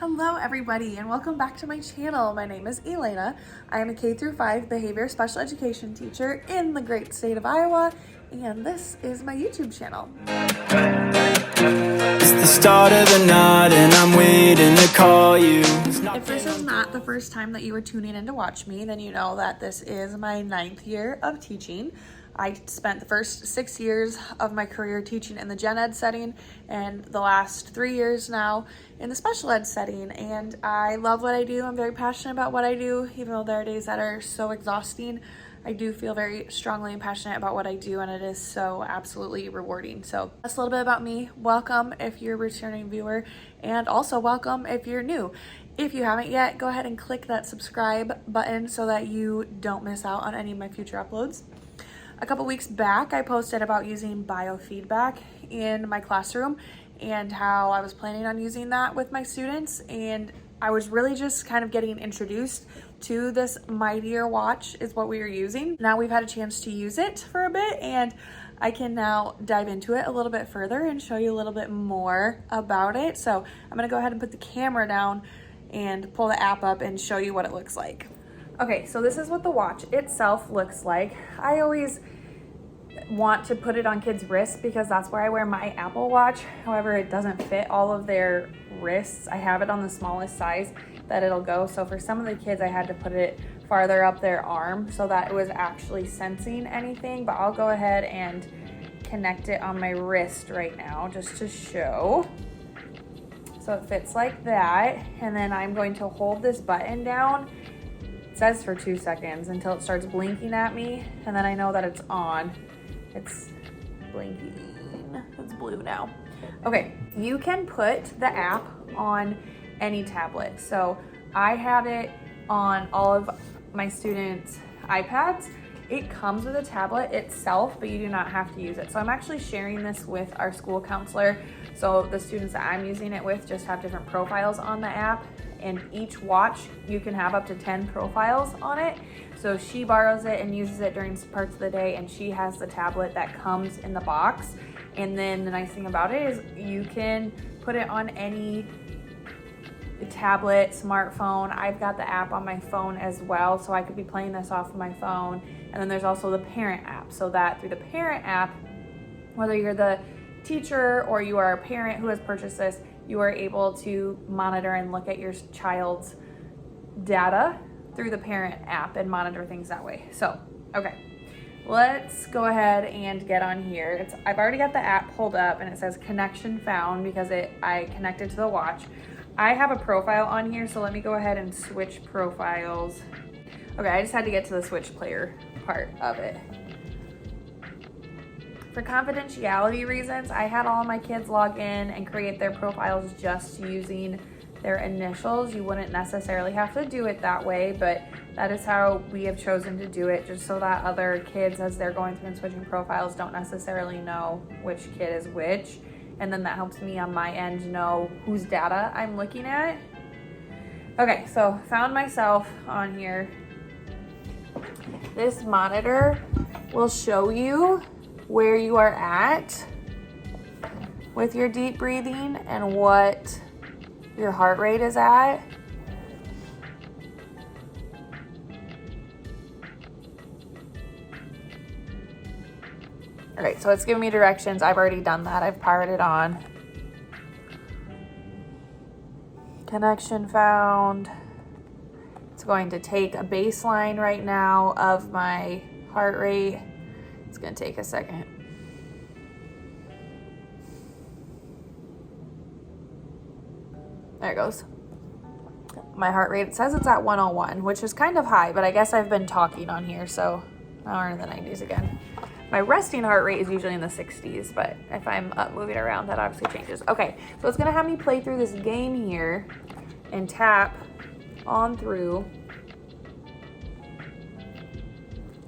Hello everybody and welcome back to my channel. My name is Elena. I am a K-5 behavior special education teacher in the great state of Iowa, and this is my YouTube channel. It's the start of the night and I'm waiting to call you. If this is not the first time that you were tuning in to watch me, then you know that this is my 9th year of teaching. I spent the first 6 years of my career teaching in the gen ed setting and the last 3 years now in the special ed setting, and I love what I do. I'm very passionate about what I do, even though there are days that are so exhausting. I do feel very strongly and passionate about what I do, and it is so absolutely rewarding. So that's a little bit about me. Welcome if you're a returning viewer, and also welcome if you're new. If you haven't yet, go ahead and click that subscribe button so that you don't miss out on any of my future uploads. A couple weeks back, I posted about using biofeedback in my classroom and how I was planning on using that with my students, and I was really just kind of getting introduced to this mightier watch is what we are using. Now we've had a chance to use it for a bit, and I can now dive into it a little bit further and show you a little bit more about it. So I'm gonna go ahead and put the camera down and pull the app up and show you what it looks like. Okay, so this is what the watch itself looks like. I always want to put it on kids' wrists because that's where I wear my Apple Watch. However, it doesn't fit all of their wrists. I have it on the smallest size that it'll go. So for some of the kids, I had to put it farther up their arm so that it was actually sensing anything. But I'll go ahead and connect it on my wrist right now just to show. So it fits like that. And then I'm going to hold this button down. It says for 2 seconds until it starts blinking at me, and then I know that it's on. It's blinking. It's blue now. Okay, you can put the app on any tablet. So I have it on all of my students' iPads. It comes with a tablet itself, but you do not have to use it. So I'm actually sharing this with our school counselor. So the students that I'm using it with just have different profiles on the app, and each watch you can have up to 10 profiles on it. So she borrows it and uses it during parts of the day, and she has the tablet that comes in the box. And then the nice thing about it is you can put it on any tablet, smartphone. I've got the app on my phone as well, so I could be playing this off of my phone. And then there's also the parent app, so that through the parent app, whether you're the teacher or you are a parent who has purchased this, you are able to monitor and look at your child's data through the parent app and monitor things that way. So, okay, let's go ahead and get on here. I've already got the app pulled up and it says connection found because I connected to the watch. I have a profile on here, so let me go ahead and switch profiles. Okay, I just had to get to the switch player part of it. For confidentiality reasons, I had all of my kids log in and create their profiles just using their initials. You wouldn't necessarily have to do it that way, but that is how we have chosen to do it, just so that other kids, as they're going through and switching profiles, don't necessarily know which kid is which. And then that helps me on my end know whose data I'm looking at. Okay, so found myself on here. This monitor will show you where you are at with your deep breathing and what your heart rate is at. All right, so it's giving me directions. I've already done that. I've powered it on. Connection found. It's going to take a baseline right now of my heart rate. It's gonna take a second. There it goes. My heart rate, it says it's at 101, which is kind of high, but I guess I've been talking on here, so now we're in the 90s again. My resting heart rate is usually in the 60s, but if I'm moving around, that obviously changes. Okay, so it's gonna have me play through this game here and tap on through.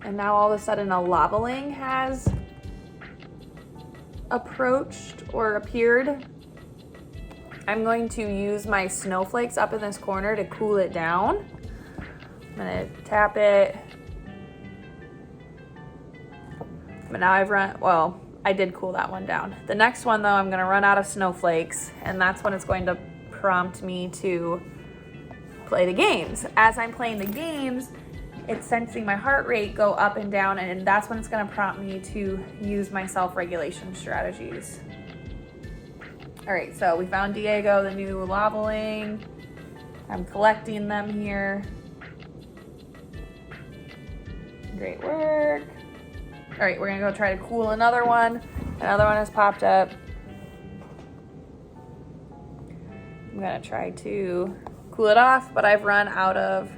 And now all of a sudden a leveling has approached or appeared. I'm going to use my snowflakes up in this corner to cool it down. I'm gonna tap it. But now I've run, well, I did cool that one down. The next one though, I'm gonna run out of snowflakes, and that's when it's going to prompt me to play the games. As I'm playing the games, it's sensing my heart rate go up and down, and that's when it's going to prompt me to use my self-regulation strategies. All right, so we found Diego, the new lavaling. I'm collecting them here. Great work. All right, we're gonna go try to cool another one. Another one has popped up. I'm gonna try to cool it off, but I've run out of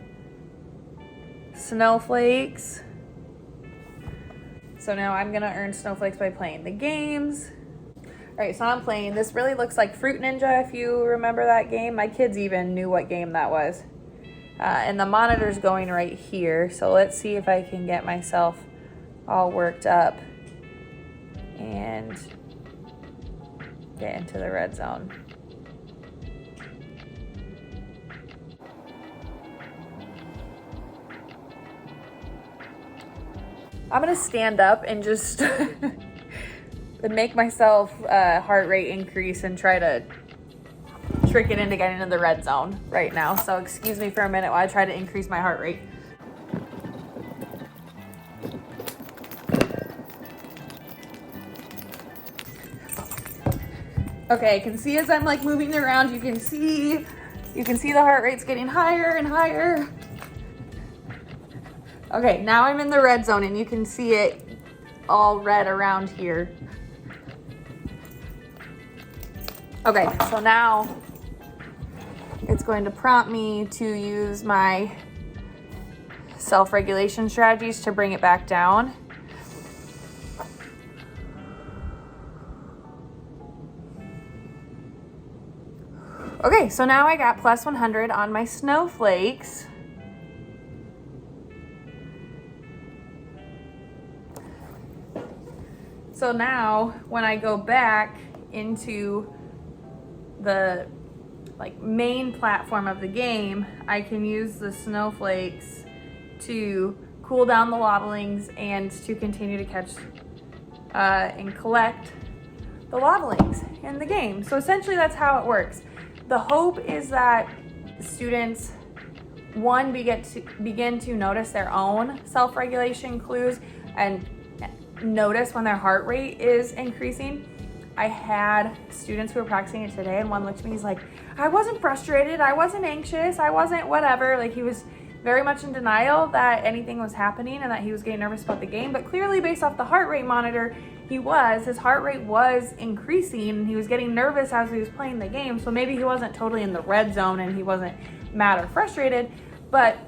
snowflakes. So now I'm gonna earn snowflakes by playing the games. All right, so I'm playing. This really looks like Fruit Ninja, if you remember that game. My kids even knew what game that was. And the monitor's going right here. So let's see if I can get myself all worked up and get into the red zone. I'm gonna stand up and just make myself heart rate increase and try to trick it into getting into the red zone right now. So excuse me for a minute while I try to increase my heart rate. Okay, I can see as I'm like moving around, you can see the heart rate's getting higher and higher. Okay, now I'm in the red zone and you can see it all red around here. Okay, so now it's going to prompt me to use my self-regulation strategies to bring it back down. Okay, so now I got plus 100 on my snowflakes. So now when I go back into the main platform of the game, I can use the snowflakes to cool down the lobblings and to continue to catch and collect the lobblings in the game. So essentially that's how it works. The hope is that students, one, begin to notice their own self-regulation clues and notice when their heart rate is increasing. I had students who were practicing it today, and one looked at me, he's like, I wasn't frustrated, I wasn't anxious, I wasn't whatever. Like, he was very much in denial that anything was happening and that he was getting nervous about the game, but clearly based off the heart rate monitor, his heart rate was increasing and he was getting nervous as he was playing the game. So maybe he wasn't totally in the red zone and he wasn't mad or frustrated, but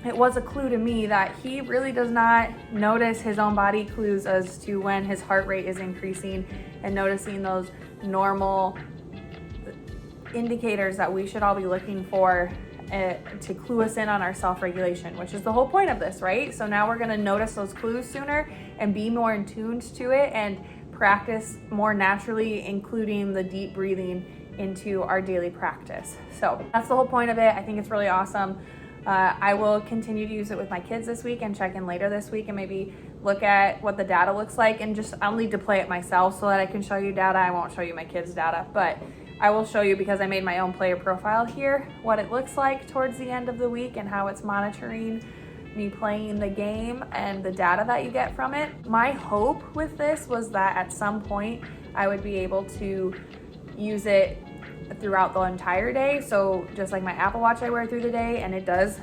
it was a clue to me that he really does not notice his own body clues as to when his heart rate is increasing and noticing those normal indicators that we should all be looking for to clue us in on our self-regulation, which is the whole point of this, right? So now we're going to notice those clues sooner and be more in tune to it and practice more naturally, including the deep breathing into our daily practice. So that's the whole point of it. I think it's really awesome. I will continue to use it with my kids this week and check in later this week and maybe look at what the data looks like, and I'll need to play it myself so that I can show you data. I won't show you my kids' data, but I will show you, because I made my own player profile here, what it looks like towards the end of the week and how it's monitoring me playing the game and the data that you get from it. My hope with this was that at some point I would be able to use it throughout the entire day. So just like my Apple Watch I wear through the day, and it does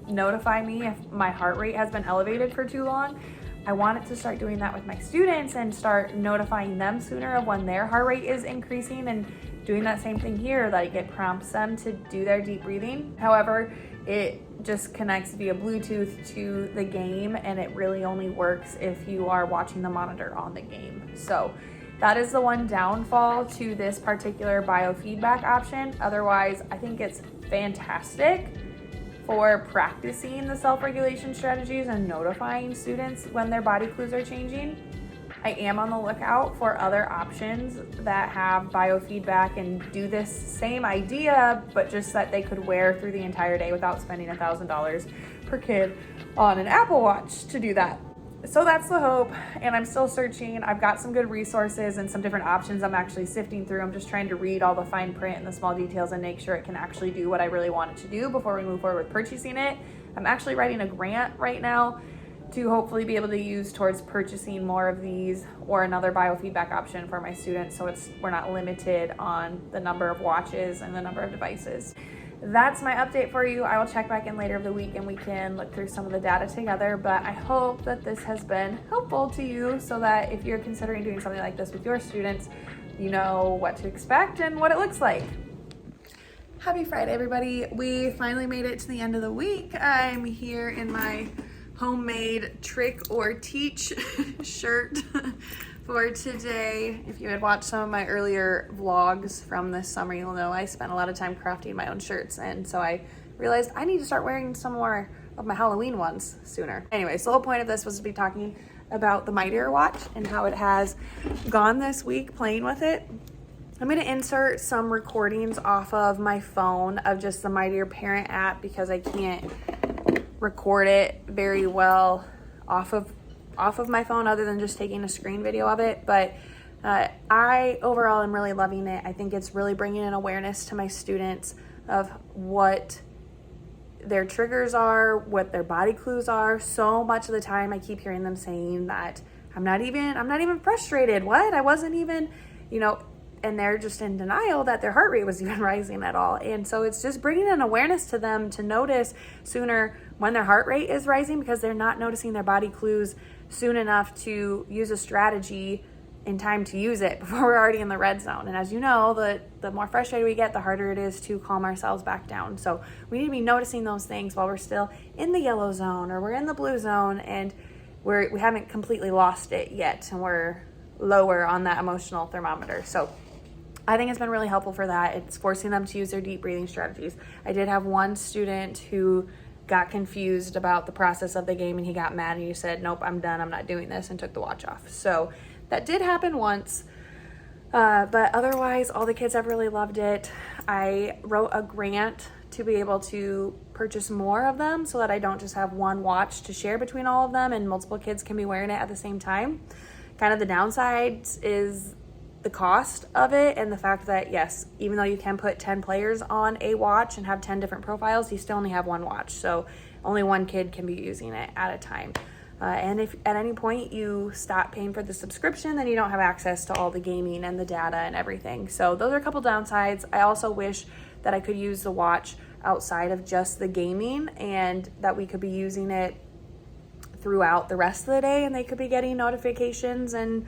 notify me if my heart rate has been elevated for too long. I wanted to start doing that with my students and start notifying them sooner of when their heart rate is increasing, and doing that same thing here, like it prompts them to do their deep breathing. However, it just connects via Bluetooth to the game, and it really only works if you are watching the monitor on the game. So that is the one downfall to this particular biofeedback option. Otherwise, I think it's fantastic for practicing the self-regulation strategies and notifying students when their body clues are changing. I am on the lookout for other options that have biofeedback and do this same idea, but just that they could wear through the entire day without spending $1,000 per kid on an Apple Watch to do that. So that's the hope, and I'm still searching. I've got some good resources and some different options I'm actually sifting through. I'm just trying to read all the fine print and the small details and make sure it can actually do what I really want it to do before we move forward with purchasing it. I'm actually writing a grant right now to hopefully be able to use towards purchasing more of these or another biofeedback option for my students, so we're not limited on the number of watches and the number of devices. That's my update for you. I will check back in later of the week and we can look through some of the data together, but I hope that this has been helpful to you so that if you're considering doing something like this with your students, you know what to expect and what it looks like. Happy Friday, everybody. We finally made it to the end of the week. I'm here in my homemade trick or teach shirt for today. If you had watched some of my earlier vlogs from this summer, you'll know I spent a lot of time crafting my own shirts, and so I realized I need to start wearing some more of my Halloween ones sooner. Anyway, so the whole point of this was to be talking about the mightier watch and how it has gone this week, playing with it. I'm going to insert some recordings off of my phone of just the Mightier parent app because I can't record it very well off of my phone other than just taking a screen video of it. But I overall am really loving it. I think it's really bringing an awareness to my students of what their triggers are, what their body clues are. So much of the time I keep hearing them saying that I'm not even frustrated. What? I wasn't even, and they're just in denial that their heart rate was even rising at all. And so it's just bringing an awareness to them to notice sooner when their heart rate is rising because they're not noticing their body clues soon enough to use a strategy in time to use it before we're already in the red zone. And as you know, the more frustrated we get, the harder it is to calm ourselves back down. So we need to be noticing those things while we're still in the yellow zone or we're in the blue zone and we haven't completely lost it yet and we're lower on that emotional thermometer. So I think it's been really helpful for that. It's forcing them to use their deep breathing strategies. I did have one student who got confused about the process of the game and he got mad and he said, nope, I'm done, I'm not doing this, and took the watch off. So that did happen once, but otherwise all the kids have really loved it. I wrote a grant to be able to purchase more of them so that I don't just have one watch to share between all of them and multiple kids can be wearing it at the same time. Kind of the downsides is the cost of it and the fact that, yes, even though you can put 10 players on a watch and have 10 different profiles, you still only have one watch. So only one kid can be using it at a time. And if at any point you stop paying for the subscription, then you don't have access to all the gaming and the data and everything. So those are a couple downsides. I also wish that I could use the watch outside of just the gaming and that we could be using it throughout the rest of the day and they could be getting notifications and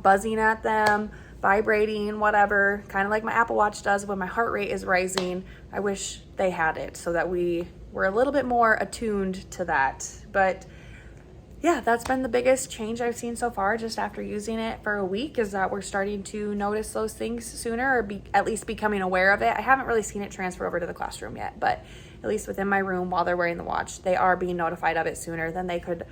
buzzing at them, vibrating, whatever, kind of like my Apple Watch does when my heart rate is rising. I wish they had it so that we were a little bit more attuned to that. But yeah, that's been the biggest change I've seen so far just after using it for a week is that we're starting to notice those things sooner or at least becoming aware of it. I haven't really seen it transfer over to the classroom yet, but at least within my room while they're wearing the watch, they are being notified of it sooner than they could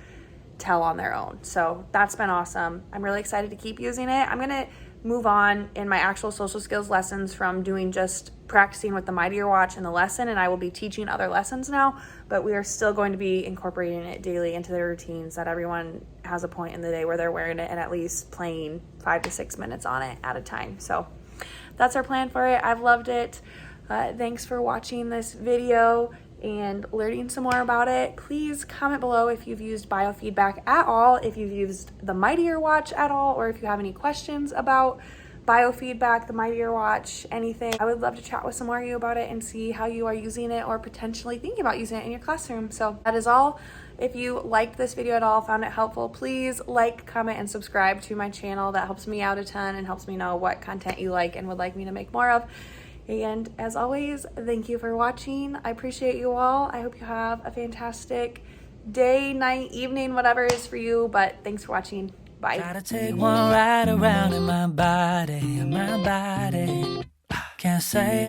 tell on their own. So that's been awesome. I'm really excited to keep using it. I'm going to move on in my actual social skills lessons from doing just practicing with the Mightier watch in the lesson, and I will be teaching other lessons now, but we are still going to be incorporating it daily into their routines that everyone has a point in the day where they're wearing it and at least playing 5 to 6 minutes on it at a time. So that's our plan for it. I've loved it. Thanks for watching this video and learning some more about it. Please comment below if you've used biofeedback at all, if you've used the Mightier watch at all, or if you have any questions about biofeedback, the Mightier watch, anything. I would love to chat with some more of you about it and see how you are using it or potentially thinking about using it in your classroom. So that is all. If you liked this video at all, found it helpful, please like, comment, and subscribe to my channel. That helps me out a ton and helps me know what content you like and would like me to make more of. And as always, thank you for watching. I appreciate you all. I hope you have a fantastic day, night, evening, whatever it is for you. But thanks for watching. Bye. Gotta take one ride around in my body. Can't say